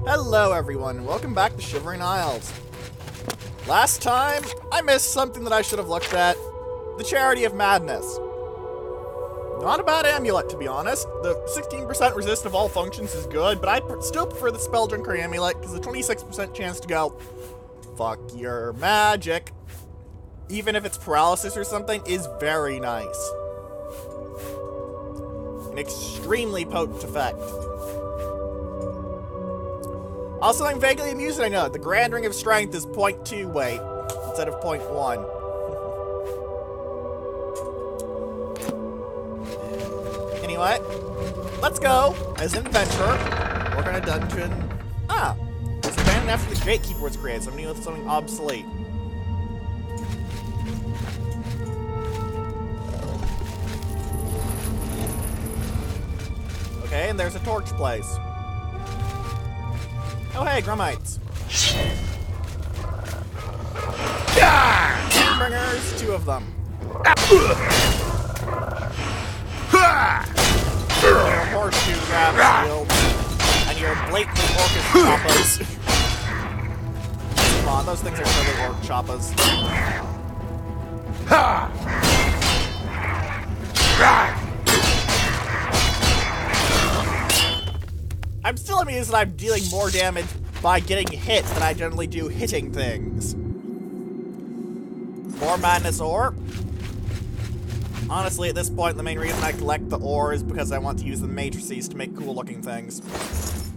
Hello everyone, welcome back to Shivering Isles. Last time, I missed something that I should have looked at. The Charity of Madness. Not a bad amulet, to be honest. The 16% resist of all functions is good, but I still prefer the Spelljunker amulet, because the 26% chance to go, fuck your magic, even if it's paralysis or something, is very nice. An extremely potent effect. Also, I'm vaguely amused, I know. The Grand Ring of Strength is 0.2 weight instead of 0.1. Anyway, let's go. As an adventurer, work on a dungeon. It was abandoned after the Gatekeeper was created, so I'm dealing with something obsolete. Okay, and there's a torch place. Oh hey, Grummites. Bringers, 2 of them. Your horseshoe grab shield. And your blatantly orcish choppas. Come on, those things are totally orc choppas. I'm still amused that I'm dealing more damage by getting hit than I generally do hitting things. More madness ore. Honestly, at this point, the main reason I collect the ore is because I want to use the matrices to make cool-looking things. Because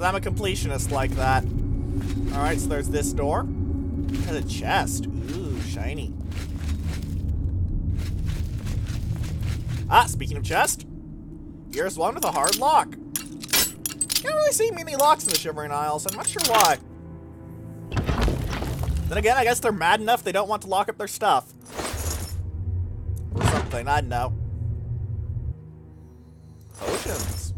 I'm a completionist like that. Alright, so there's this door. There's a chest. Ooh, shiny. Speaking of chest, here's one with a hard lock. Can't really see many locks in the Shivering Isles, I'm not sure why. Then again, I guess they're mad enough they don't want to lock up their stuff. Or something, I don't know. Potions.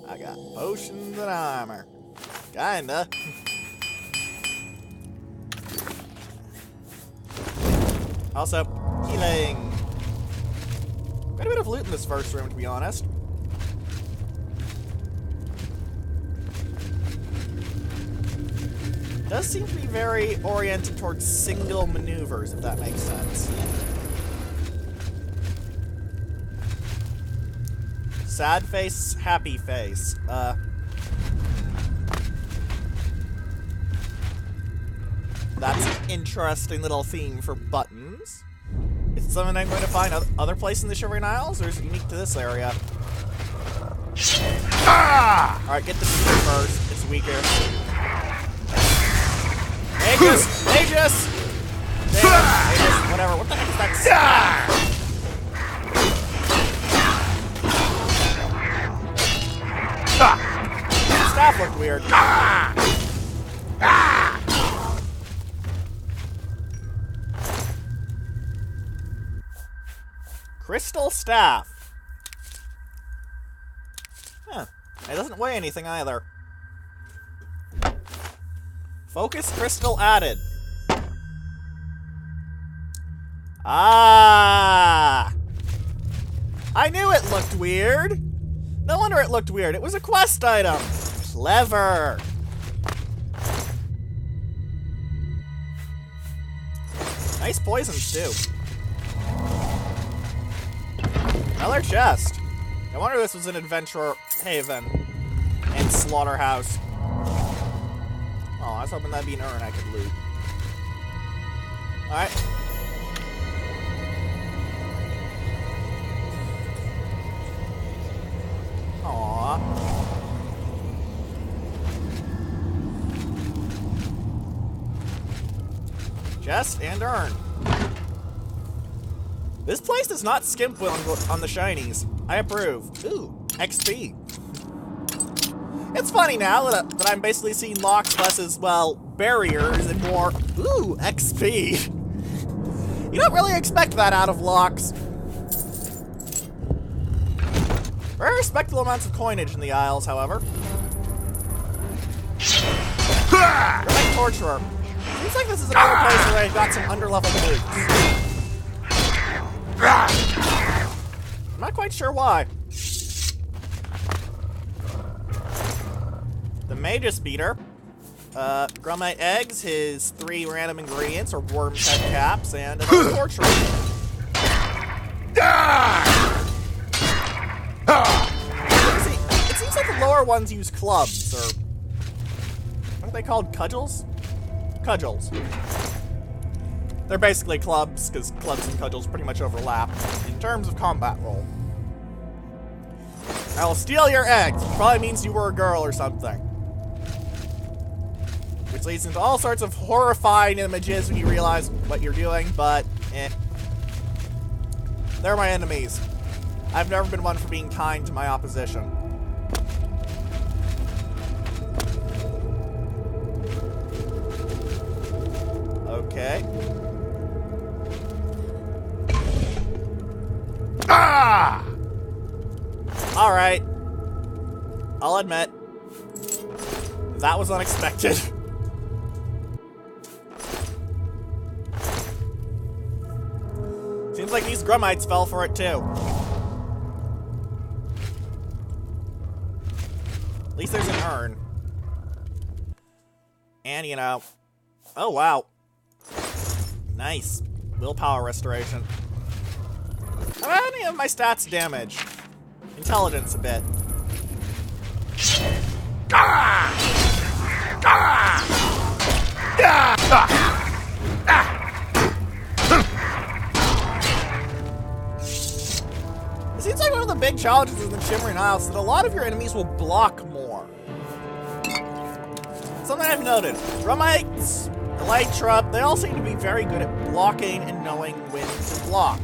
I got potions and armor. Kinda. Also, healing. Quite a bit of loot in this first room, to be honest. Does seem to be very oriented towards single maneuvers, if that makes sense. Sad face, happy face. That's an interesting little theme for buttons. Is it something I'm going to find other places in the Shivering Isles, or is it unique to this area? Alright, get the spear first. It's weaker. Magus! Magus! Damn, Magus, whatever. What the heck is that? Staff looked weird. Crystal staff. Huh. It doesn't weigh anything either. Focus crystal added. I knew it looked weird. No wonder it looked weird. It was a quest item. Clever. Nice poisons, too. Another chest. I wonder if this was an adventurer haven and slaughterhouse. Oh, I was hoping that'd be an urn I could loot. Alright. Aww. Chest and urn. This place does not skimp on the shinies. I approve. Ooh, XP. It's funny now that I'm basically seeing locks less as, well, barriers and more, ooh, XP. You don't really expect that out of locks. Very respectable amounts of coinage in the Isles, however. Great Torturer. Seems like this is another place where they've got some underlevel moves. I'm not quite sure why. Magus Beater. Grumite eggs, his 3 random ingredients are worm's head caps and another torture. See, it seems like the lower ones use clubs, or what are they called? Cudgels? Cudgels. They're basically clubs, because clubs and cudgels pretty much overlap in terms of combat role. I will steal your eggs. Probably means you were a girl or something. Which leads into all sorts of horrifying images when you realize what you're doing, but they're my enemies. I've never been one for being kind to my opposition. Okay. Ah! Alright. I'll admit. That was unexpected. Seems like these Grumites fell for it too. At least there's an urn. And, you know... Oh, wow. Nice. Willpower restoration. How about any of my stats damage? Intelligence a bit. It seems like one of the big challenges in the Shimmering Isles is that a lot of your enemies will block more. Something I've noted. Grumites, Elytra, they all seem to be very good at blocking and knowing when to block.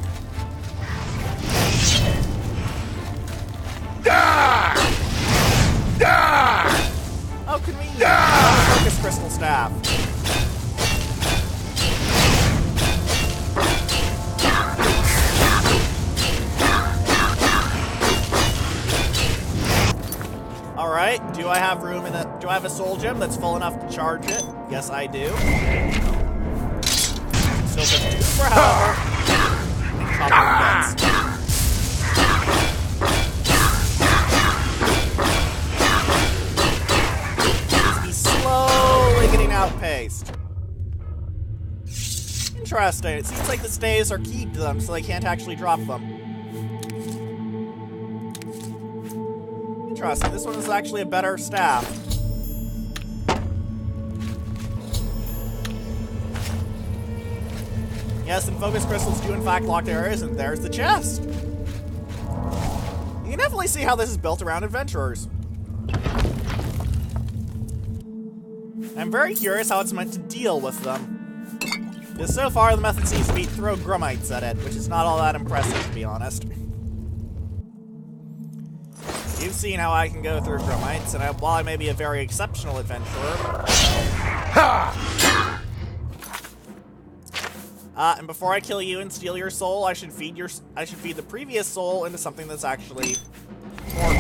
Oh, convenient. Focus Crystal Staff. Alright, do I have room in a... Do I have a soul gem that's full enough to charge it? Yes, I do. Still just 2 for however. He's slowly getting outpaced. Interesting. It seems like the stays are keyed to them, so they can't actually drop them. Interesting. This one is actually a better staff. Yes, and focus crystals do in fact lock areas, and there's the chest. You can definitely see how this is built around adventurers. I'm very curious how it's meant to deal with them. Because so far the method seems to be throw Grumites at it, which is not all that impressive, to be honest. You've seen how I can go through Grumites, and while I may be a very exceptional adventurer... and before I kill you and steal your soul, I should feed the previous soul into something that's actually more...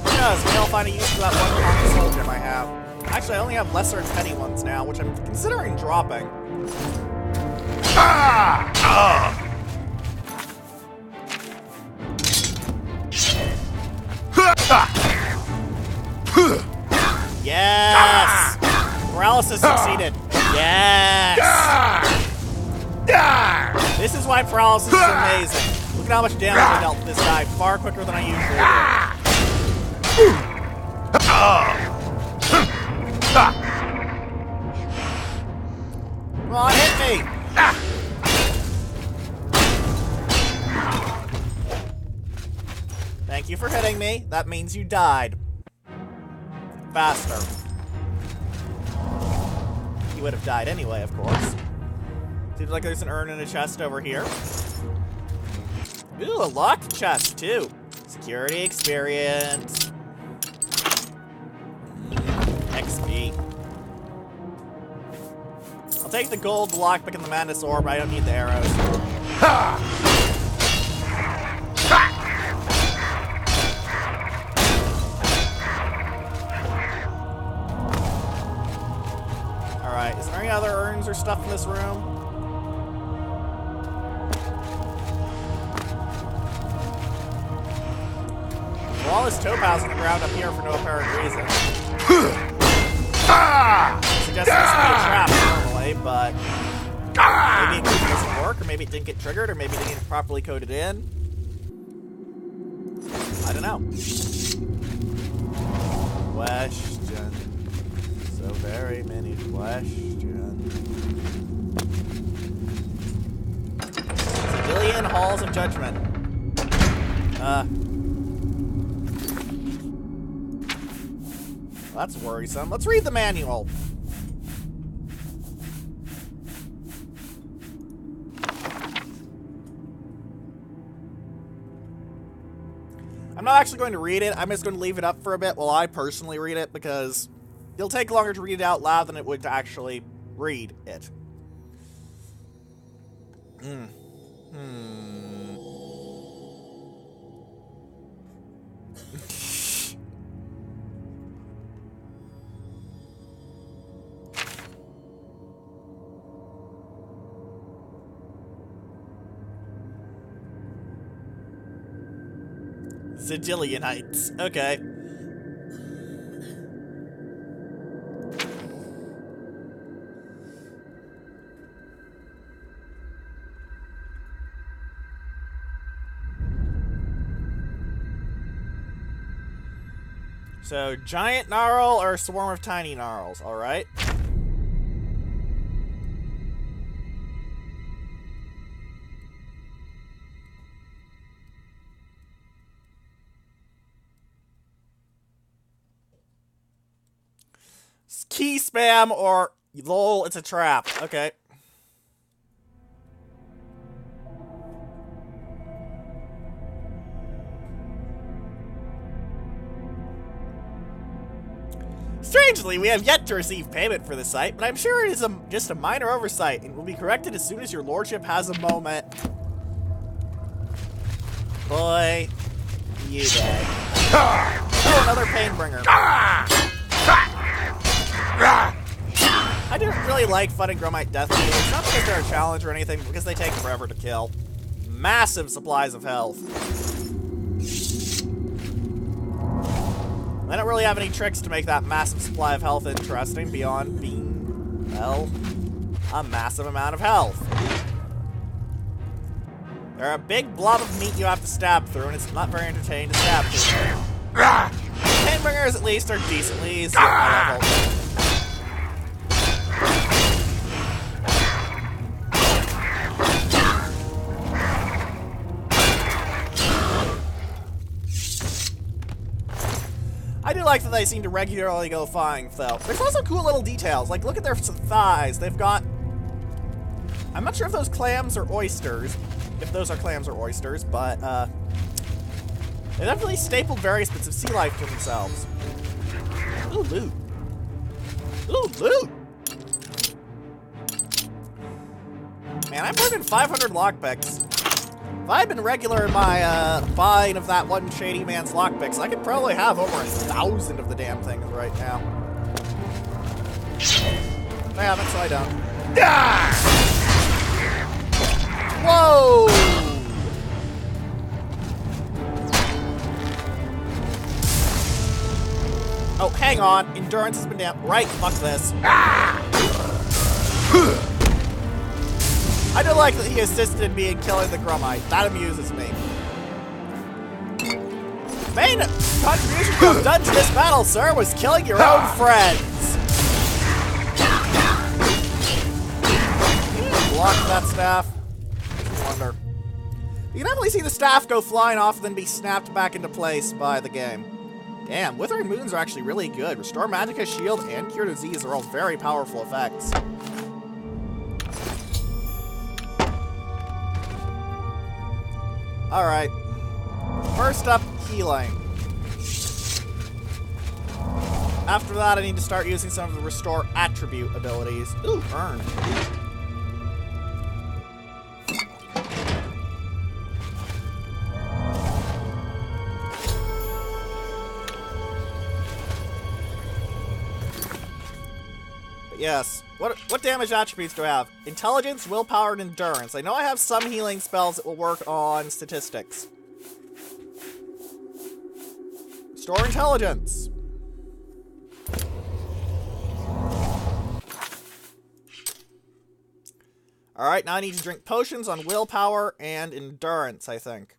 Yes, maybe I'll find a use for that one common soul gem I have. Actually, I only have lesser and petty ones now, which I'm considering dropping. Yes! Paralysis succeeded. Yes! This is why paralysis is amazing. Look at how much damage I dealt to this guy, far quicker than I usually do. Come on, hit me! Thank you for hitting me. That means you died. Faster. You would have died anyway, of course. Seems like there's an urn in a chest over here. Ooh, a locked chest, too. Security experience. XP. I'll take the gold, the lockpick, and the madness orb. I don't need the arrows. Alright, is there any other urns or stuff in this room? those topaz on the ground up here for no apparent reason. Suggests this would be a trap normally, but maybe it doesn't work, or maybe it didn't get triggered, or maybe it didn't get properly coded in. I don't know. Question. So very many questions. Civilian Halls of Judgment. That's worrisome. Let's read the manual. I'm not actually going to read it. I'm just going to leave it up for a bit while I personally read it, because it'll take longer to read it out loud than it would to actually read it. Zidillionites. Okay. So, giant gnarl or a swarm of tiny gnarls, alright? Key spam or lol, it's a trap. Okay. Strangely, we have yet to receive payment for the site, but I'm sure it is just a minor oversight and will be corrected as soon as your lordship has a moment. Boy, you dead. Oh, another painbringer. I didn't really like fighting Gromite Death Dealers, not because they're a challenge or anything, but because they take forever to kill. Massive supplies of health. I don't really have any tricks to make that massive supply of health interesting beyond being, well, a massive amount of health. They're a big blob of meat you have to stab through, and it's not very entertaining to stab through. Painbringers, at least, are decently easy at my level. I do like that they seem to regularly go flying, though. There's also cool little details. Like, look at their thighs. They've got... I'm not sure if those clams or oysters. If those are clams or oysters, but, they definitely stapled various bits of sea life to themselves. Ooh, loot. Ooh, loot! Man, I put in 500 lockpicks. If I had been regular in my, buying of that one shady man's lockpicks, I could probably have over 1,000 of the damn things right now. I haven't, so I don't. Ah! Whoa! Oh, hang on. Endurance has been down. Right, fuck this. Ah! I do like that he assisted me in killing the Gromite. That amuses me. Main contribution to a Dungeonist battle, sir, was killing your own friends. Can you block that staff? I wonder. You can definitely see the staff go flying off and then be snapped back into place by the game. Damn, Withering Moons are actually really good. Restore Magicka, Shield, and Cure Disease are all very powerful effects. Alright. First up, healing. After that, I need to start using some of the Restore Attribute abilities. Ooh, Earn. Yes. What damage attributes do I have? Intelligence, willpower, and endurance. I know I have some healing spells that will work on statistics. Restore intelligence. Alright, now I need to drink potions on willpower and endurance, I think.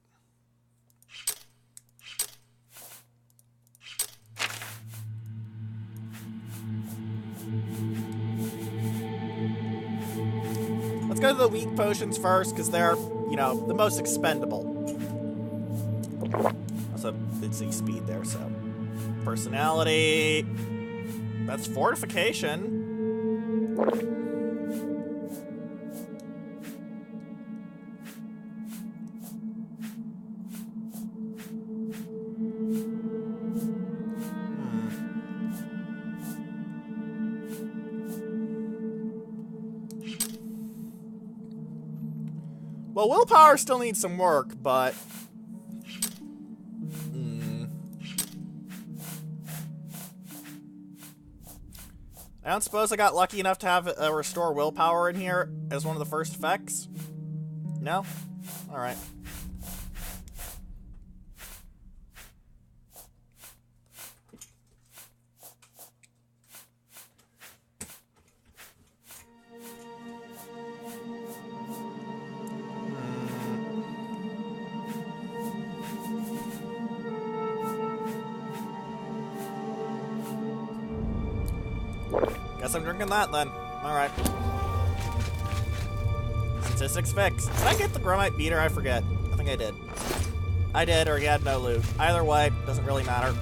Let's go to the weak potions first, because they're, you know, the most expendable. Also, did see speed there, so. Personality. That's fortification. Well, willpower still needs some work, but... I don't suppose I got lucky enough to have restore willpower in here as one of the first effects? No? Alright. Guess I'm drinking that then. Alright. Statistics fixed. Did I get the Gromite Beater? I forget. I think I did. I did, or he had no loot. Either way, doesn't really matter.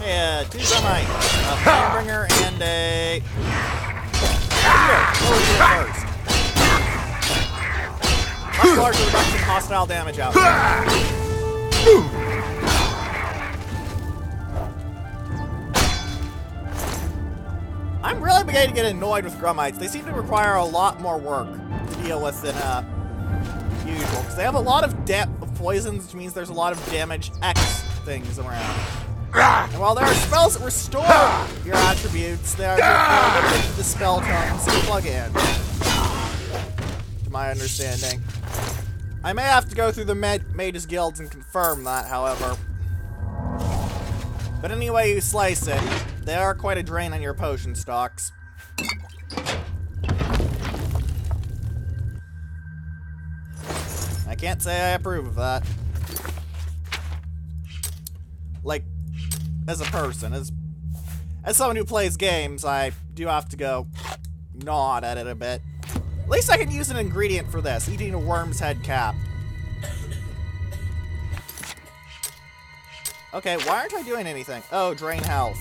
Yeah, 2 Gromite. A Flamebringer and a... Beater. Oh, Beater first. Much larger reduction in hostile damage out. I'm really beginning to get annoyed with Grumites. They seem to require a lot more work to deal with than usual. Because they have a lot of poisons, which means there's a lot of damage X things around. And while there are spells that restore your attributes, they are limited to the spell tomes you plug in. To my understanding. I may have to go through the Mages Guilds and confirm that, however. But any way you slice it, they are quite a drain on your potion stocks. I can't say I approve of that. Like, as a person, as someone who plays games, I do have to go nod at it a bit. At least I can use an ingredient for this, eating a worm's head cap. Okay, why aren't I doing anything? Oh, drain health.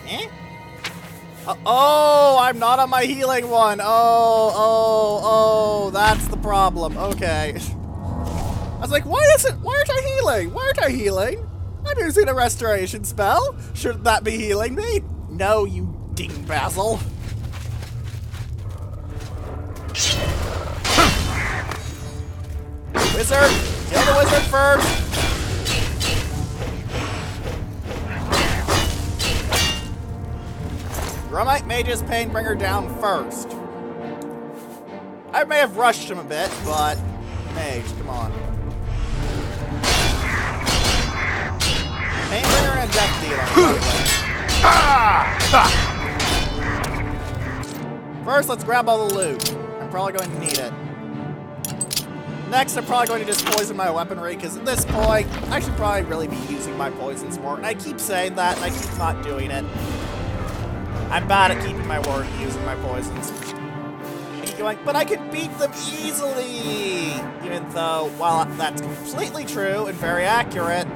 Eh? Oh, I'm not on my healing one. Oh, that's the problem. Okay. I was like, why aren't I healing? Why aren't I healing? I'm using a restoration spell. Shouldn't that be healing me? No, you dingbazzle. Wizard! Kill the wizard first! Gromite Mage's Painbringer down first. I may have rushed him a bit, but... Mage, come on. Painbringer and Death Dealer. First, let's grab all the loot. I'm probably going to need it. Next, I'm probably going to just poison my weaponry, because at this point, I should probably really be using my poisons more. And I keep saying that, and I keep not doing it. I'm bad at keeping my word and using my poisons. I keep going, but I can beat them easily! Even though, while that's completely true and very accurate,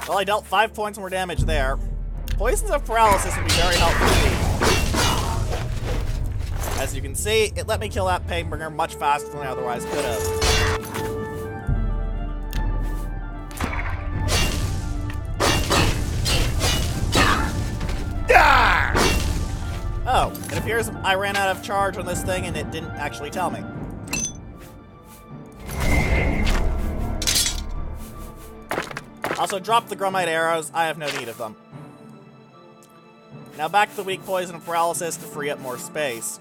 well, I dealt 5 points more damage there. Poisons of Paralysis would be very helpful indeed. As you can see, it let me kill that Painbringer much faster than I otherwise could have. appears I ran out of charge on this thing and it didn't actually tell me. Also, drop the Grumite arrows. I have no need of them. Now back to the weak poison and paralysis to free up more space.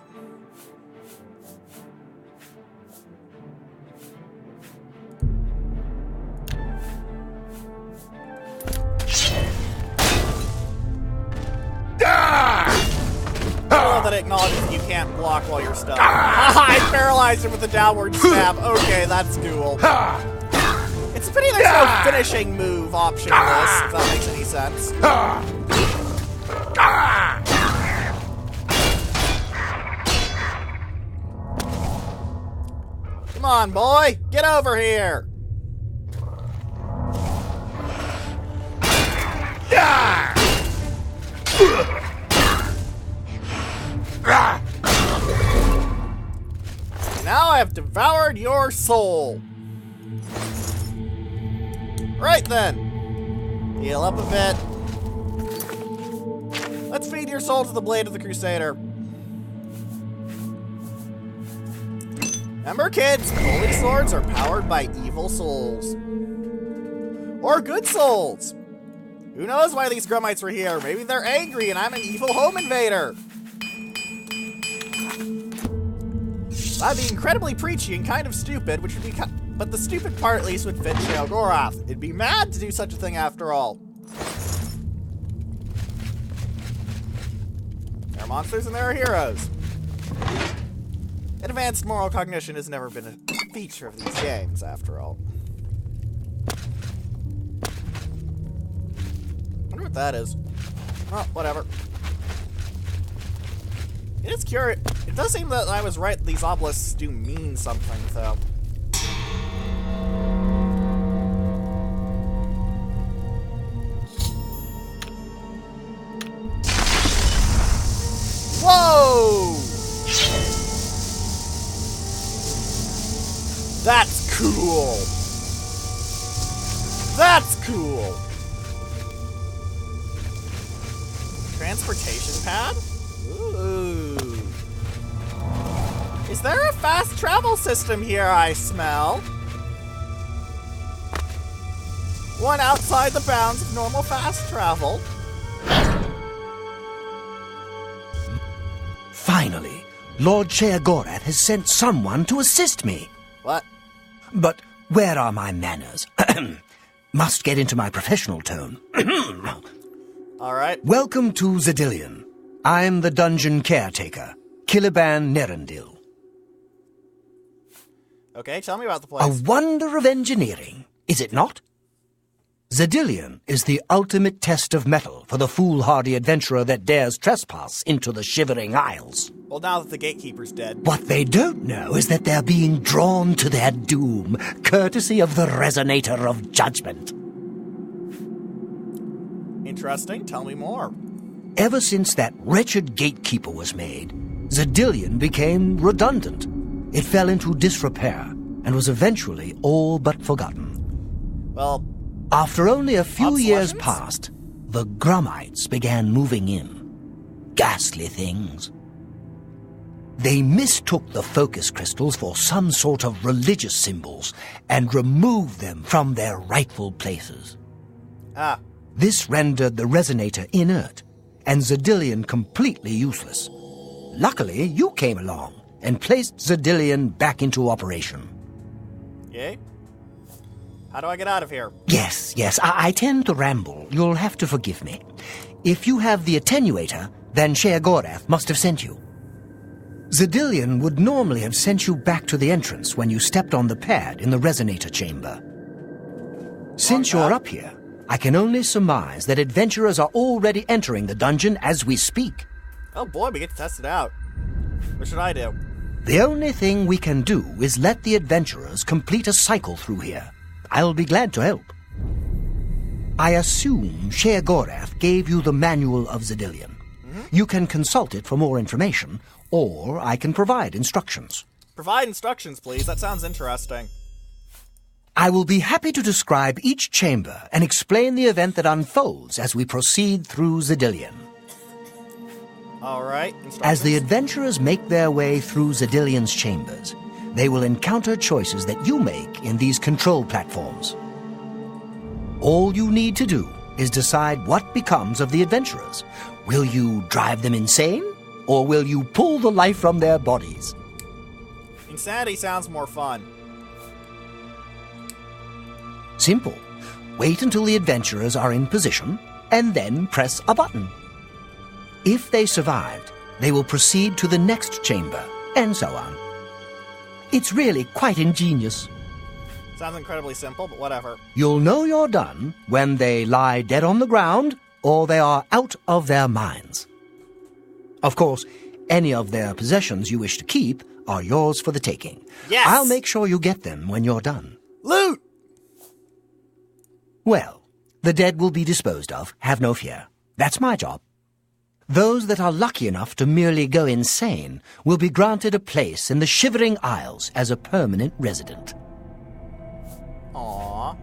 I love that it acknowledges that you can't block while you're stuck. I paralyzed him with a downward stab. Okay, that's cool. It's a pity there's no finishing move option in this, if that makes any sense. Come on, boy! Get over here! Now I have devoured your soul. Right then. Heal up a bit. Let's feed your soul to the blade of the Crusader. Remember, kids, holy swords are powered by evil souls. Or good souls. Who knows why these Grumites were here? Maybe they're angry and I'm an evil home invader. That'd be incredibly preachy and kind of stupid, which would be but the stupid part at least would fit Sheogorath. It'd be mad to do such a thing after all. There are monsters and there are heroes. Advanced moral cognition has never been a feature of these games, after all. Wonder what that is. Well, whatever. It is curious. It does seem that I was right. These obelisks do mean something, though. Whoa! That's cool. That's cool. Transportation pad? Ooh. Is there a fast travel system here I smell? One outside the bounds of normal fast travel. Finally, Lord Sheogorath has sent someone to assist me. What? But where are my manners? Must get into my professional tone. Alright. Welcome to Zedillion. I'm the dungeon caretaker, Caliban Nerendil. Okay, tell me about the place. A wonder of engineering, is it not? Zedillion is the ultimate test of mettle for the foolhardy adventurer that dares trespass into the Shivering Isles. Well, now that the gatekeeper's dead. What they don't know is that they're being drawn to their doom, courtesy of the Resonator of Judgment. Interesting. Tell me more. Ever since that wretched gatekeeper was made, Zedillion became redundant. It fell into disrepair and was eventually all but forgotten. Well, after only a few years obsolescence? passed, the Grumites began moving in. Ghastly things. They mistook the focus crystals for some sort of religious symbols and removed them from their rightful places. Ah. This rendered the Resonator inert and Zedillion completely useless. Luckily, you came along and placed Zedillion back into operation. Yay? How do I get out of here? Yes, I tend to ramble. You'll have to forgive me. If you have the attenuator, then Sheogorath must have sent you. Zedillion would normally have sent you back to the entrance when you stepped on the pad in the Resonator chamber. Since you're up here, I can only surmise that adventurers are already entering the dungeon as we speak. Oh boy, we get to test it out. What should I do? The only thing we can do is let the adventurers complete a cycle through here. I'll be glad to help. I assume Sheogorath gave you the Manual of Zedillion. You can consult it for more information, or I can provide instructions. Provide instructions, please. That sounds interesting. I will be happy to describe each chamber and explain the event that unfolds as we proceed through Zedillion. Alright, As the instructions. adventurers make their way through Zedilion's chambers, they will encounter choices that you make in these control platforms. All you need to do is decide what becomes of the adventurers. Will you drive them insane, or will you pull the life from their bodies? Insanity sounds more fun. Simple. Wait until the adventurers are in position, and then press a button. If they survived, they will proceed to the next chamber, and so on. It's really quite ingenious. Sounds incredibly simple, but whatever. You'll know you're done when they lie dead on the ground, or they are out of their minds. Of course, any of their possessions you wish to keep are yours for the taking. Yes! I'll make sure you get them when you're done. Loot! Well, the dead will be disposed of, have no fear. That's my job. Those that are lucky enough to merely go insane will be granted a place in the Shivering Isles as a permanent resident. Aww.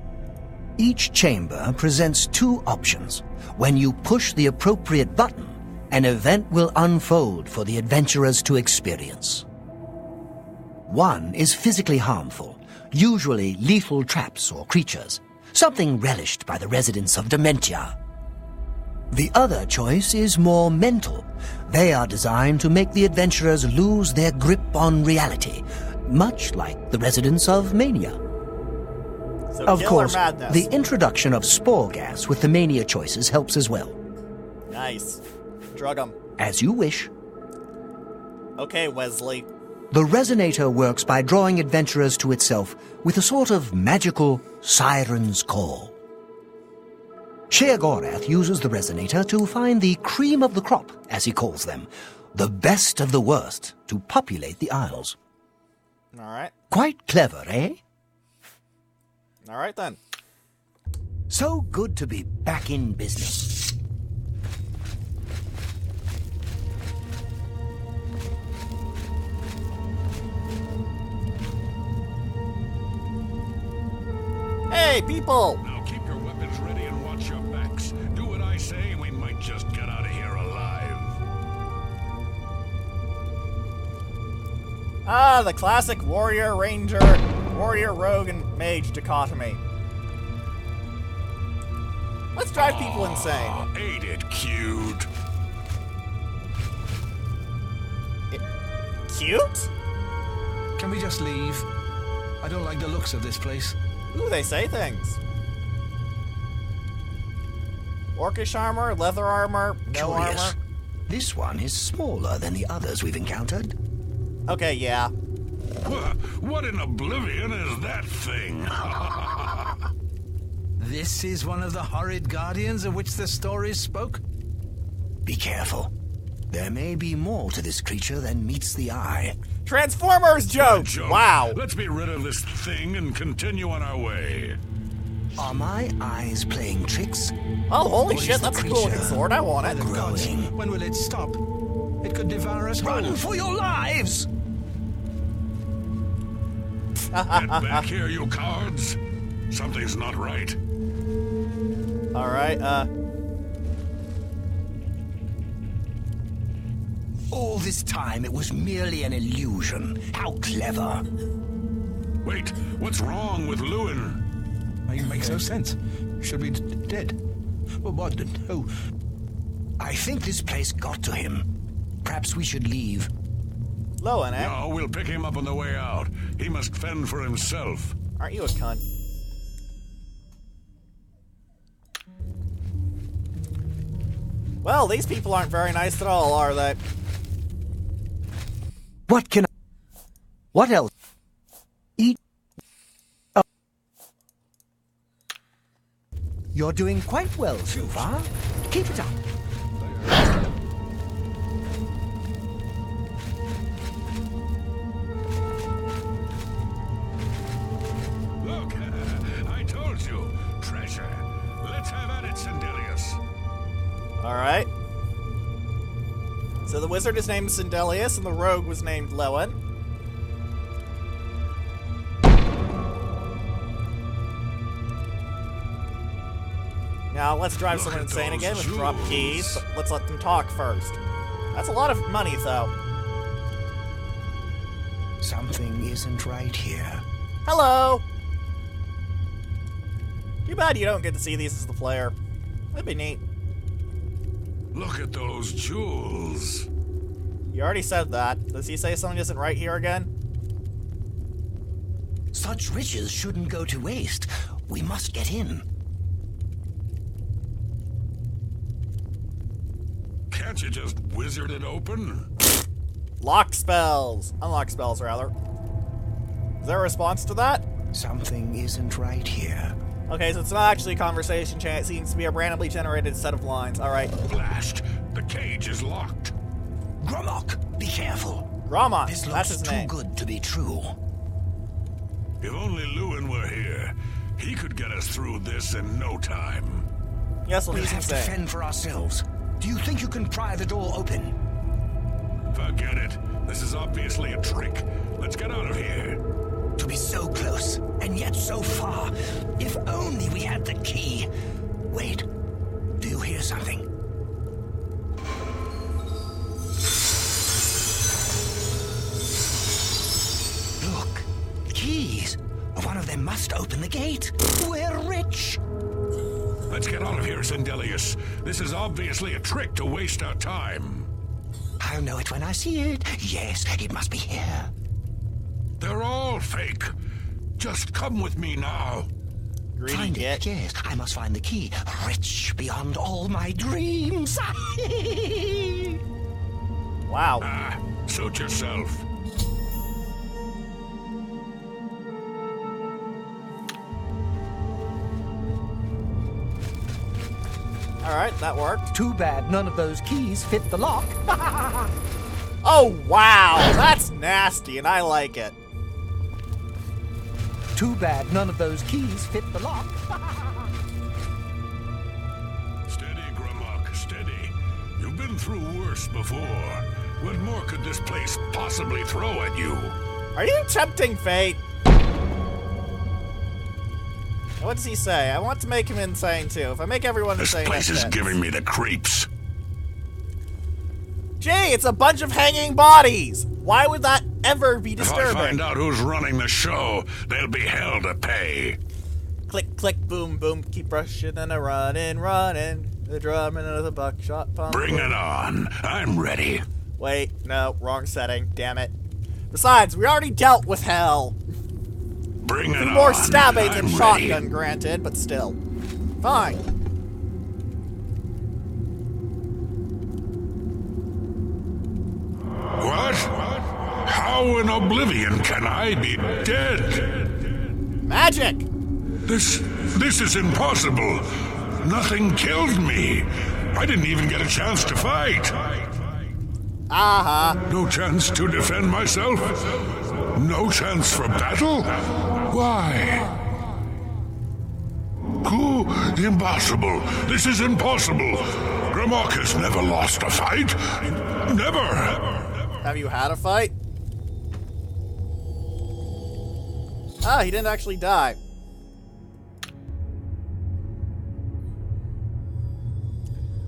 Each chamber presents two options. When you push the appropriate button, an event will unfold for the adventurers to experience. One is physically harmful, usually lethal traps or creatures, something relished by the residents of Dementia. The other choice is more mental. They are designed to make the adventurers lose their grip on reality, much like the residents of Mania. So Of kill or course, madness. the introduction of spore gas with the Mania choices helps as well. Nice. Drug 'em. As you wish. Okay, Wesley. The resonator works by drawing adventurers to itself with a sort of magical siren's call. Sheogorath uses the resonator to find the cream of the crop, as he calls them, the best of the worst, to populate the Isles. Alright. Quite clever, eh? Alright then. So good to be back in business. Hey, people! Now keep your weapons ready and watch your backs. Do what I say and we might just get out of here alive. Ah, the classic warrior, ranger, warrior, rogue, and mage dichotomy. Let's drive people insane. Ain't it cute? Cute? Can we just leave? I don't like the looks of this place. Ooh, they say things. Orcish armor, leather armor, no Curious. armor. This one is smaller than the others we've encountered. Okay, yeah. What in Oblivion is that thing? This is one of the horrid guardians of which the stories spoke? Be careful. There may be more to this creature than meets the eye. Transformers joke! Joke. Wow. Let's be rid of this thing and continue on our way. Are my eyes playing tricks? Oh, holy What is shit, the that's a cool looking creature? sword. I want it. Growing. When will it stop? It could devour us Run whole. for your lives! Get back here, you cowards. Something's not right. Alright, All this time it was merely an illusion. How clever. Wait, what's wrong with Lewin? Makes no sense. Should be dead. Well, what? Who? I think this place got to him. Perhaps we should leave. Lowen, eh? No, we'll pick him up on the way out. He must fend for himself. Aren't you a cunt? Well, these people aren't very nice at all, are they? What can I... What else? Eat... Oh. You're doing quite well so far. Keep it up. Look, I told you. Treasure. Let's have at it, Sindelius. Alright. So the wizard is named Sindelius, and the rogue was named Lowen. Now, let's drive Look someone at insane those again. Let's drop jewels. keys, but let's let them talk first. That's a lot of money, though. Something isn't right here. Hello! Too bad you don't get to see these as the player. That'd be neat. Look at those jewels. You already said that. Does he say something isn't right here again? Such riches shouldn't go to waste. We must get in. Can't you just wizard it open? Lock spells. Unlock spells, rather. Is there a response to that? Something isn't right here. Okay, so it's not actually a conversation chain. It seems to be a randomly generated set of lines. Alright. Blast! The cage is locked. Gromok, be careful. Gromok, This that's looks his too name. good to be true. If only Lewin were here, he could get us through this in no time. Yes, well, We'll he's have to insane. fend for ourselves. Do you think you can pry the door open? Forget it. This is obviously a trick. Let's get out of here. To be so close, and yet so far. If only we had the key. Wait, do you hear something? Look, keys. One of them must open the gate. We're rich. Let's get out of here, Zendelius. This is obviously a trick to waste our time. I'll know it when I see it. Yes, it must be here. They're all fake. Just come with me now. Greedy Find git. it. Yes, I must find the key. Rich beyond all my dreams. Wow. Ah, suit yourself. Alright, that worked. Too bad none of those keys fit the lock. Oh, wow! That's nasty, and I like it. Too bad none of those keys fit the lock. Steady, Gromok, steady. You've been through worse before. What more could this place possibly throw at you? Are you tempting fate? What does he say? I want to make him insane, too. If I make everyone This insane, place that is fits. giving me the creeps. Gee, it's a bunch of hanging bodies! Why would that ever be If I disturbing? find out who's running the show, there'll be hell to pay. Click, click, boom, boom, keep rushing and a running, running. The drumming of the buckshot pump. Bring it on. I'm ready. Wait, no, wrong setting, damn it. Besides, we already dealt with hell. Bring it on. More stabbing than I'm shotgun, ready. granted, but still. Fine. What? How in Oblivion can I be dead? Magic! This is impossible. Nothing killed me. I didn't even get a chance to fight. Uh-huh. No chance to defend myself? No chance for battle? Why? Impossible. This is impossible. Gromok has never lost a fight. Never. Have you had a fight? Ah, he didn't actually die.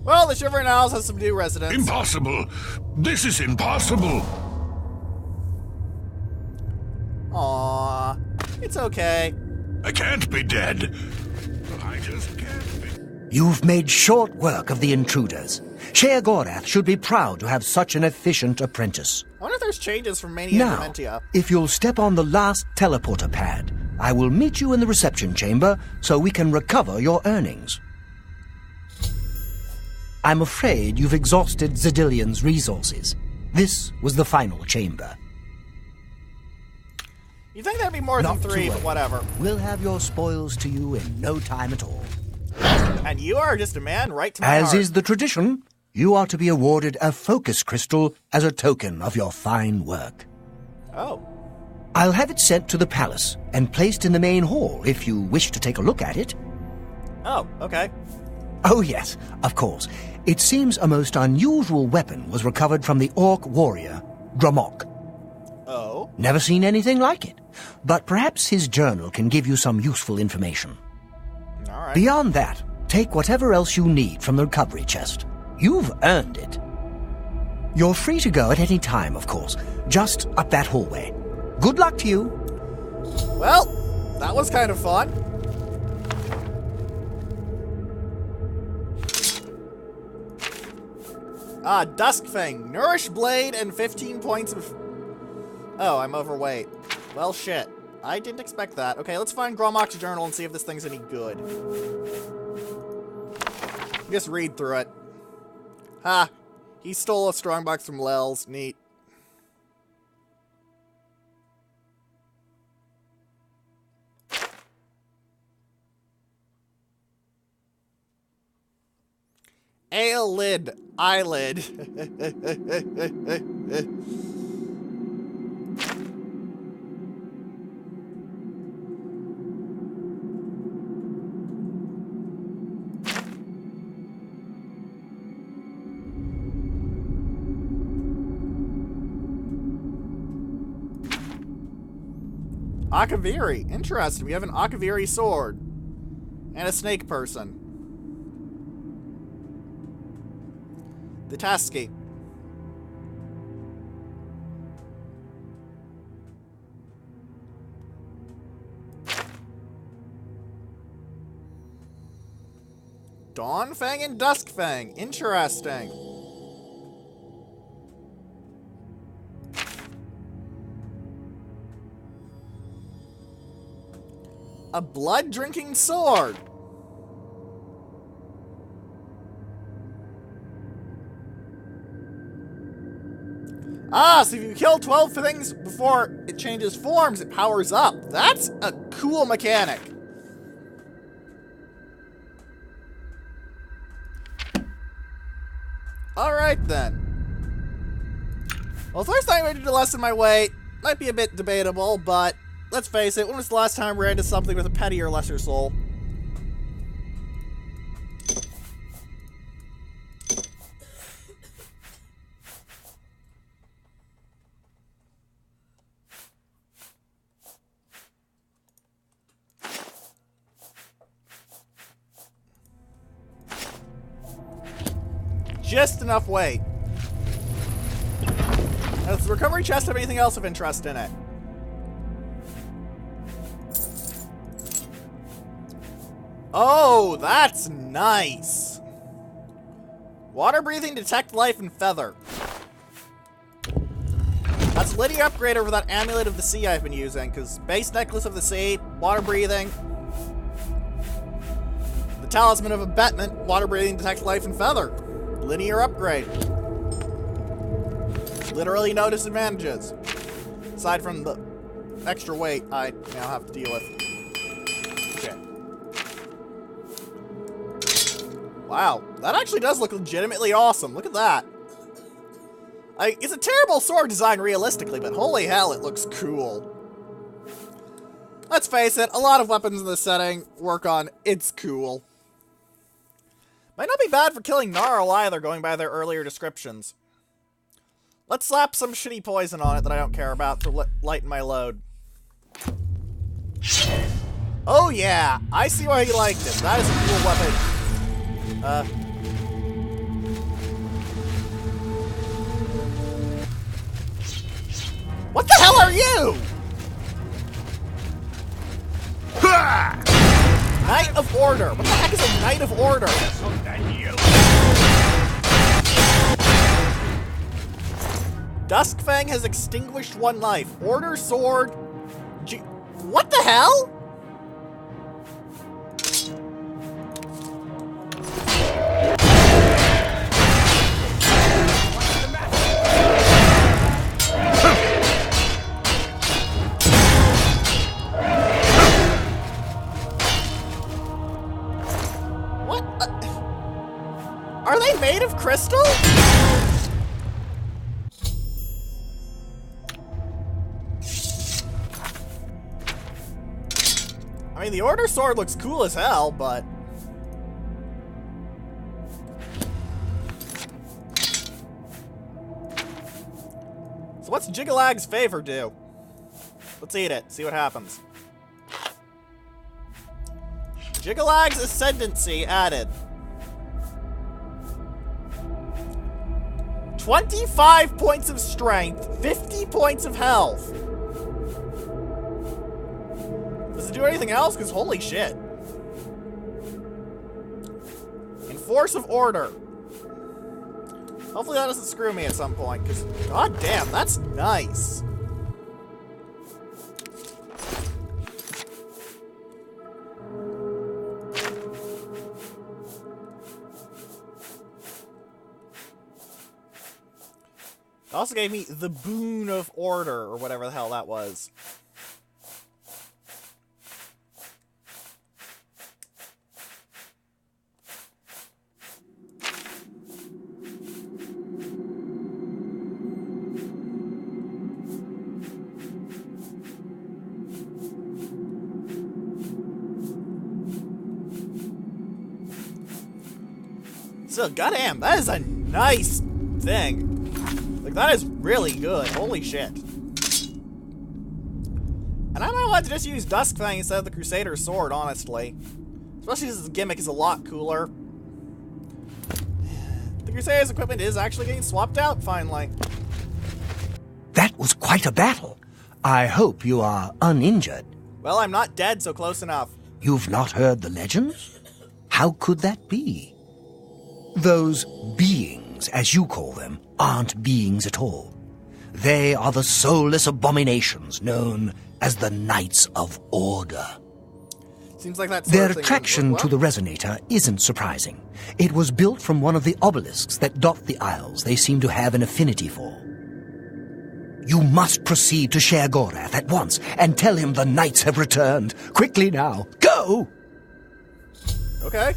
Well, the Shivering Isles has some new residents. Impossible. This is impossible. Aww. It's okay. I can't be dead. I just can't be. You've made short work of the intruders. Shea Gorath should be proud to have such an efficient apprentice. I wonder if there's changes from Mania Now, to Dementia. if you'll step on the last teleporter pad, I will meet you in the reception chamber so we can recover your earnings. I'm afraid you've exhausted Zedilion's resources. This was the final chamber. You'd think there'd be more Not than to 3, but worry. whatever. We'll have your spoils to you in no time at all. And you are just a man right to my As heart. is the tradition, you are to be awarded a focus crystal as a token of your fine work. Oh. I'll have it sent to the palace and placed in the main hall if you wish to take a look at it. Oh, okay. Oh yes, of course. It seems a most unusual weapon was recovered from the orc warrior, Gromok. Oh. Never seen anything like it, but perhaps his journal can give you some useful information. Alright. Beyond that, take whatever else you need from the recovery chest. You've earned it. You're free to go at any time, of course. Just up that hallway. Good luck to you. Well, that was kind of fun. Ah, Duskfang. Nourish Blade and 15 points of... Oh, I'm overweight. Well, shit. I didn't expect that. Okay, let's find Grommak's journal and see if this thing's any good. Just read through it. Ha! He stole a strongbox from Lels. Neat. Eyelid. Akaviri. Interesting. We have an Akaviri sword. And a snake person. The Tasky. Dawnfang and Duskfang. Interesting. A blood-drinking sword. Ah, so if you kill 12 things before it changes forms, it powers up. That's a cool mechanic. Alright then. Well, first time I did less than my weight might be a bit debatable, but let's face it, when was the last time we ran into something with a pettier, lesser soul? Just enough weight. Does the recovery chest have anything else of interest in it? Oh, that's nice. Water breathing, detect life, and feather. That's a linear upgrade over that amulet of the sea I've been using, because base necklace of the sea, water breathing. The talisman of abatement, water breathing, detect life, and feather. Linear upgrade. Literally no disadvantages. Aside from the extra weight I now have to deal with. Okay. Wow, that actually does look legitimately awesome. Look at that. It's a terrible sword design realistically, but holy hell, it looks cool. Let's face it, a lot of weapons in this setting work on it's cool. Might not be bad for killing Gnarl either, going by their earlier descriptions. Let's slap some shitty poison on it that I don't care about to lighten my load. Oh yeah, I see why he liked it. That is a cool weapon. What the hell are you? Knight of Order. What the heck is a Knight of Order? Duskfang has extinguished one life. Order sword. What the hell? What? Are they made of crystal? I mean, the Order sword looks cool as hell, but... So what's Jigalag's favor do? Let's eat it, see what happens. Jigalag's Ascendancy added. 25 points of strength, 50 points of health. Does it do anything else? Because holy shit. Enforce of order. Hopefully that doesn't screw me at some point, because god damn, that's nice. It also gave me the boon of order, or whatever the hell that was. So, goddamn, that is a nice thing. Like, that is really good. Holy shit. And I might want to just use Duskfang instead of the Crusader's sword, honestly. Especially since the gimmick is a lot cooler. The Crusader's equipment is actually getting swapped out, finally. That was quite a battle. I hope you are uninjured. Well, I'm not dead, so close enough. You've not heard the legends? How could that be? Those beings, as you call them, aren't beings at all. They are the soulless abominations known as the Knights of Order. Seems like that's Their attraction to the resonator isn't surprising. It was built from one of the obelisks that dot the isles they seem to have an affinity for. You must proceed to Sher Gorath at once and tell him the knights have returned. Quickly now, go! Okay.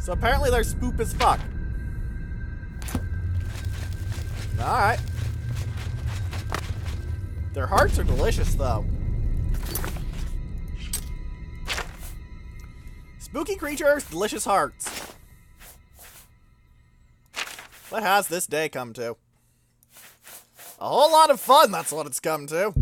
So apparently they're spoop as fuck. Alright. Their hearts are delicious, though. Spooky creatures, delicious hearts. What has this day come to? A whole lot of fun, that's what it's come to.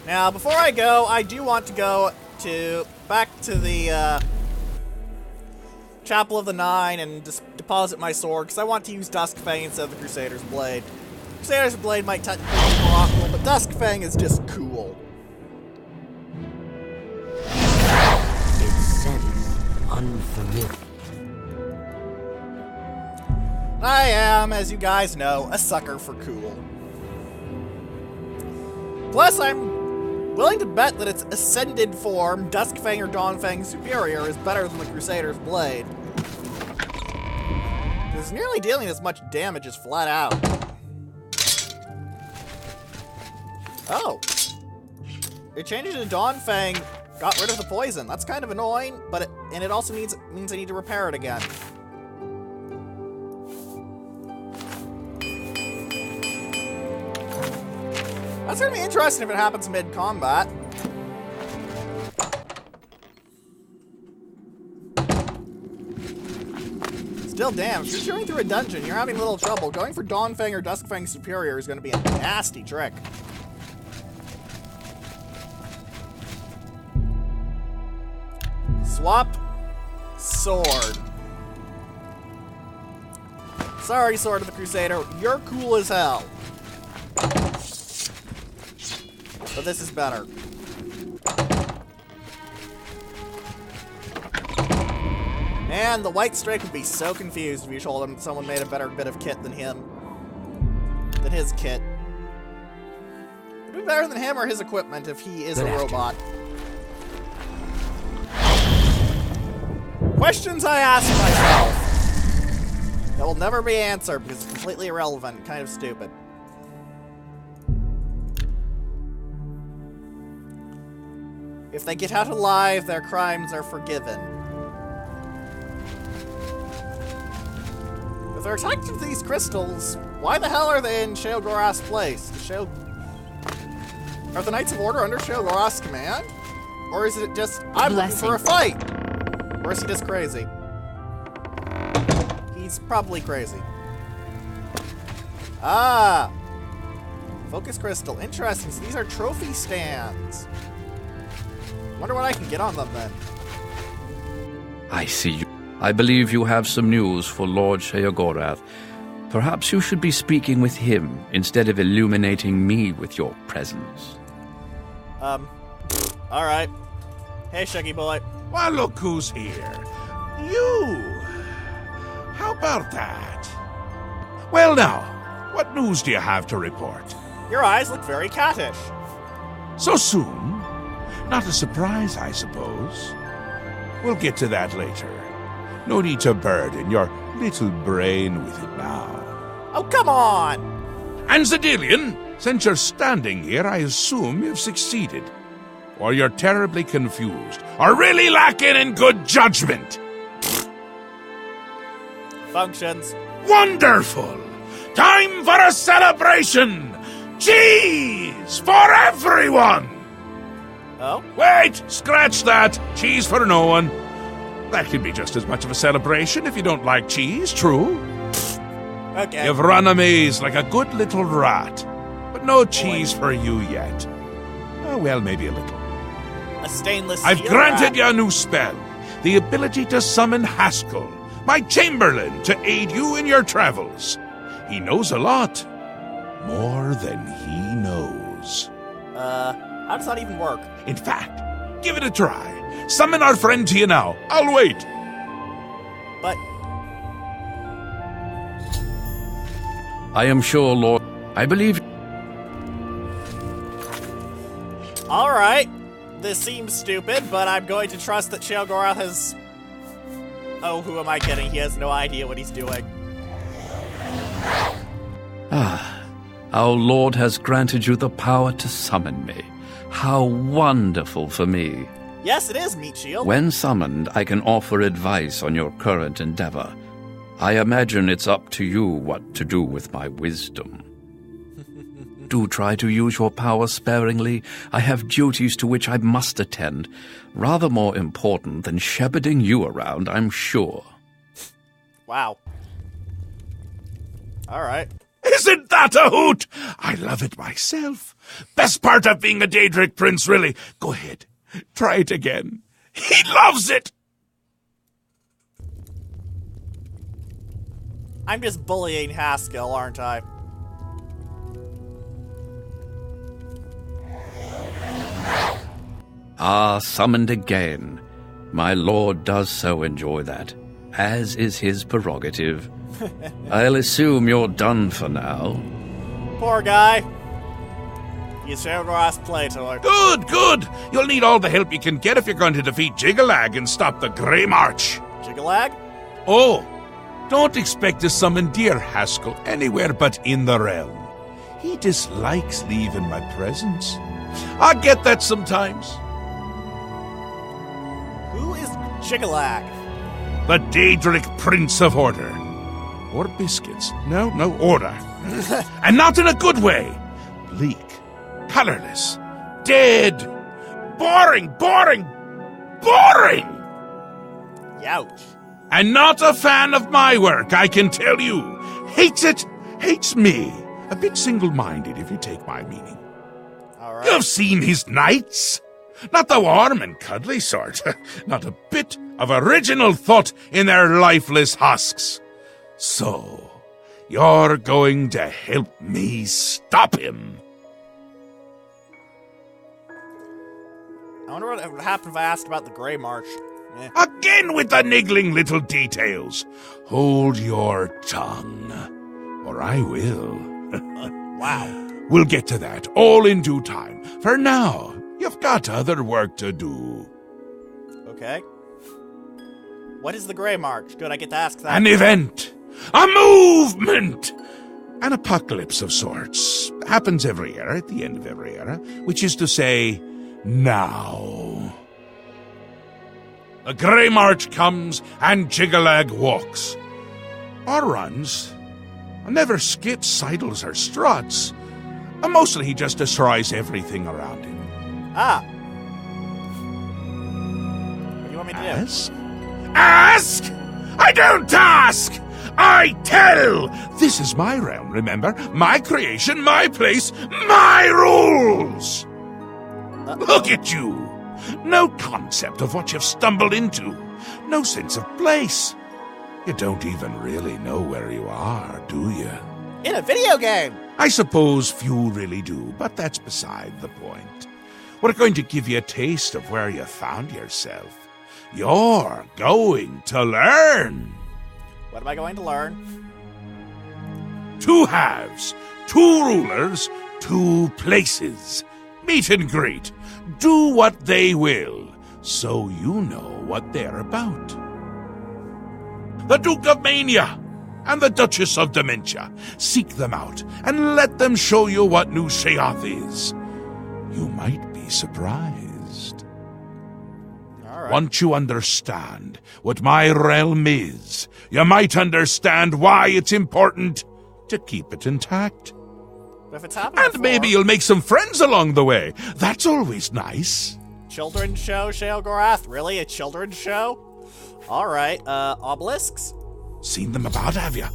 Now, before I go, I do want to go back to the Chapel of the Nine and deposit my sword, because I want to use Duskfang instead of the Crusader's Blade. Crusader's Blade might technically be more awful, but Duskfang is just cool. Its scent unfamiliar. I am, as you guys know, a sucker for cool. Plus, I'm willing to bet that its ascended form, Duskfang or Dawnfang Superior, is better than the Crusader's Blade. It's nearly dealing as much damage as flat out. Oh. It changes to Dawnfang, got rid of the poison. That's kind of annoying, but it also means I need to repair it again. That's gonna be interesting if it happens mid-combat. Still, damn, if you're chewing through a dungeon, you're having a little trouble. Going for Dawnfang or Duskfang Superior is gonna be a nasty trick. Swap sword. Sorry, Sword of the Crusader, you're cool as hell. But this is better. And the White Strike would be so confused if you told him someone made a better bit of kit than him. Than his kit. It would be better than him or his equipment if he is a robot. Questions I ask myself that will never be answered because it's completely irrelevant and kind of stupid. If they get out alive, their crimes are forgiven. If they're attacked with these crystals, why the hell are they in Sheogorath's place? Are the Knights of Order under Sheogorath's command? Or is it just, I'm looking for a fight? Or is he just crazy? He's probably crazy. Ah! Focus crystal. Interesting. So these are trophy stands. Wonder what I can get on them then. I see you. I believe you have some news for Lord Sheogorath. Perhaps you should be speaking with him instead of illuminating me with your presence. Alright. Hey, Shaggy boy. Well, look who's here. You! How about that? Well now, what news do you have to report? Your eyes look very cattish. So soon? Not a surprise, I suppose. We'll get to that later. No need to burden your little brain with it now. Oh, come on! And Zedillion, since you're standing here, I assume you've succeeded. Or you're terribly confused, or really lacking in good judgment. Functions. Wonderful! Time for a celebration! Cheese for everyone! Oh? Wait! Scratch that! Cheese for no one. That could be just as much of a celebration if you don't like cheese, true? Okay. You've run a maze like a good little rat. But no cheese for you yet. Oh, well, maybe a little. A stainless I've steel granted rat. you a new spell. The ability to summon Haskell, my Chamberlain, to aid you in your travels. He knows a lot. More than he knows. How does that even work? In fact, give it a try. Summon our friend to you now. I'll wait. But I am sure, Lord. I believe. alright. This seems stupid, but I'm going to trust that Sheogorath has... Oh, who am I kidding? He has no idea what he's doing. Our Lord has granted you the power to summon me. How wonderful for me. Yes, it is, Meat Shield. When summoned, I can offer advice on your current endeavor. I imagine it's up to you what to do with my wisdom. Do try to use your power sparingly. I have duties to which I must attend. Rather more important than shepherding you around, I'm sure. Wow. Alright. Isn't that a hoot? I love it myself. Best part of being a Daedric prince, really. Go ahead. Try it again. He loves it. I'm just bullying Haskell, aren't I? Ah, summoned again. My lord does so enjoy that, as is his prerogative. I'll assume you're done for now. Poor guy. He's Sheogorath's play toy. Good, good. You'll need all the help you can get if you're going to defeat Jiggalag and stop the Grey March. Jiggalag? Oh, don't expect to summon dear Haskell anywhere but in the realm. He dislikes leaving my presence. I get that sometimes. Who is Jiggalag? The Daedric Prince of Order. Or biscuits. No, order. And not in a good way. Bleak, colorless, dead, boring! Youch. And not a fan of my work, I can tell you. Hates it, hates me. A bit single-minded, if you take my meaning. Alright. You've seen his knights? Not the warm and cuddly sort. Not a bit of original thought in their lifeless husks. So, you're going to help me stop him. I wonder what would happen if I asked about the Grey March. Again with the niggling little details. Hold your tongue, or I will. Wow. We'll get to that, all in due time. For now, you've got other work to do. Okay. What is the Grey March? Good, I get to ask that. An event. A movement. An apocalypse of sorts. Happens every era, at the end of every era. Which is to say, now. The Grey March comes and Jiggalag walks. Or runs. Never skips, sidles, or struts. And mostly he just destroys everything around him. Ah. What do you want me to do? Ask? I don't ask! I tell! This is my realm, remember? My creation, my place, my rules! Look at you! No concept of what you've stumbled into. No sense of place. You don't even really know where you are, do you? In a video game! I suppose few really do, but that's beside the point. We're going to give you a taste of where you found yourself. You're going to learn. What am I going to learn? 2 halves, 2 rulers, 2 places. Meet and greet. Do what they will, so you know what they're about. The Duke of Mania and the Duchess of Dementia. Seek them out and let them show you what New Sheoth is. You might be surprised. All right. Once you understand what my realm is, you might understand why it's important to keep it intact. But if it's happened And before, maybe you'll make some friends along the way. That's always nice. Children's show, Sheogorath? Really? A children's show? All right. Obelisks? Seen them about, have you?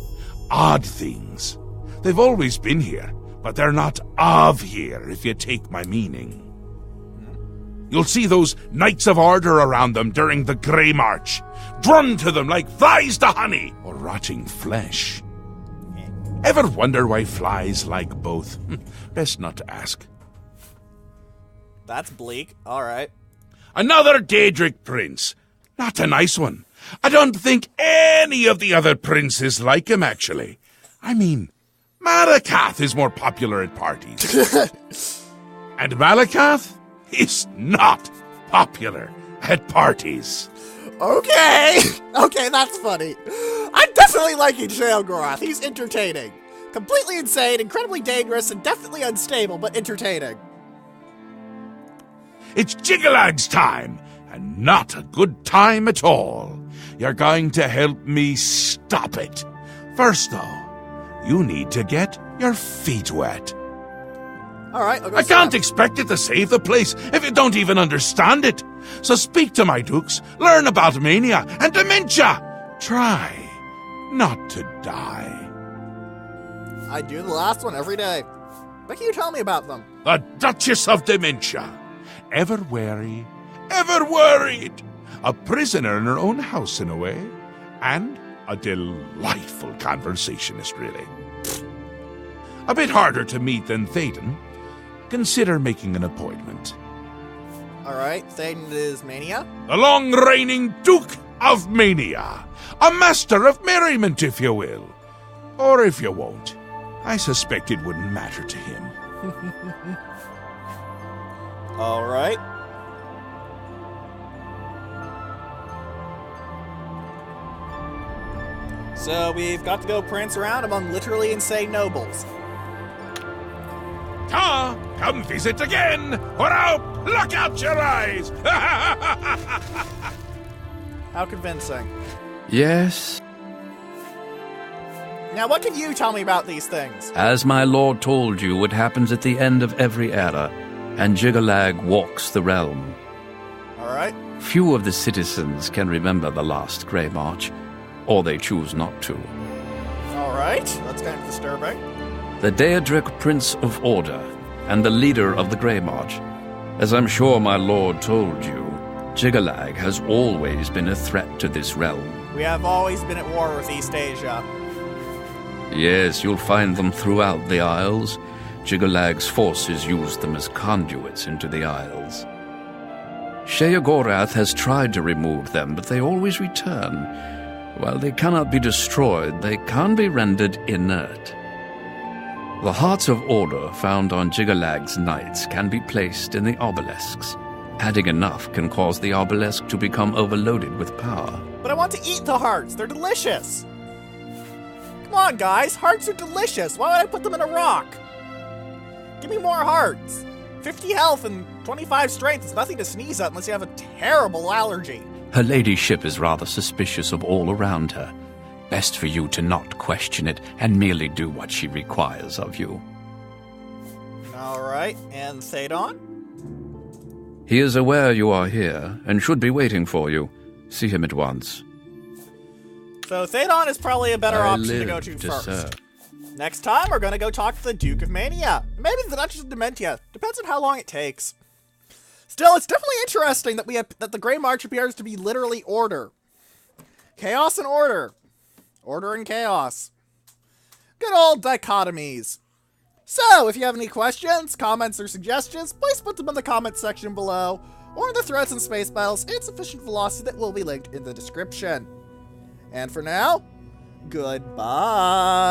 Odd things. They've always been here, but they're not of here, if you take my meaning. You'll see those Knights of Order around them during the Grey March, drawn to them like flies to honey or rotting flesh. Ever wonder why flies like both? Best not to ask. That's bleak. All right. Another Daedric prince. Not a nice one. I don't think any of the other princes like him, actually. I mean, Malakath is more popular at parties. And Malakath is not popular at parties. Okay. Okay, that's funny. I'm definitely liking Sheogorath. He's entertaining. Completely insane, incredibly dangerous, and definitely unstable, but entertaining. It's Jiggalag's time, and not a good time at all. You're going to help me stop it. First, though, you need to get your feet wet. All right, I'll go I can't swim. expect you to save the place if you don't even understand it. So speak to my dukes, learn about mania and dementia. Try not to die. I do the last one every day. What can you tell me about them? The Duchess of Dementia. Ever wary, ever worried. A prisoner in her own house, in a way. And a delightful conversationist, really. A bit harder to meet than Théoden. Consider making an appointment. All right, Théoden is Mania. The long-reigning Duke of Mania. A master of merriment, if you will. Or if you won't. I suspect it wouldn't matter to him. All right. So we've got to go prance around among literally insane nobles. Come visit again, or I'll pluck out your eyes! How convincing. Yes, Now, what can you tell me about these things? as my lord told you, it happens at the end of every era, and Jiggalag walks the realm. All right. Few of the citizens can remember the last Grey March, or they choose not to. All right. That's kind of disturbing. The Daedric Prince of Order, and the leader of the Grey March. As I'm sure my lord told you, Jiggalag has always been a threat to this realm. We have always been at war with East Asia. Yes, you'll find them throughout the Isles. Jiggalag's forces use them as conduits into the Isles. Sheogorath has tried to remove them, but they always return. While they cannot be destroyed, they can be rendered inert. The Hearts of Order found on Jiggalag's knights can be placed in the obelisks. Adding enough can cause the obelisk to become overloaded with power. But I want to eat the hearts. They're delicious. Come on, guys. Hearts are delicious. Why would I put them in a rock? Give me more hearts. 50 health and 25 strength is nothing to sneeze at unless you have a terrible allergy. Her ladyship is rather suspicious of all around her. Best for you to not question it and merely do what she requires of you. All right. And Théoden? He is aware you are here and should be waiting for you. See him at once. So Thaydon is probably a better I option to live go to first. serve. Next time, we're gonna go talk to the Duke of Mania. Maybe the Duchess of Dementia. Depends on how long it takes. Still, it's definitely interesting that the Grey March appears to be literally order. Chaos and order. Order and chaos. Good old dichotomies. So, if you have any questions, comments, or suggestions, please put them in the comments section below, or in the threads in Space Battles and Sufficient Velocity that will be linked in the description. And for now, goodbye.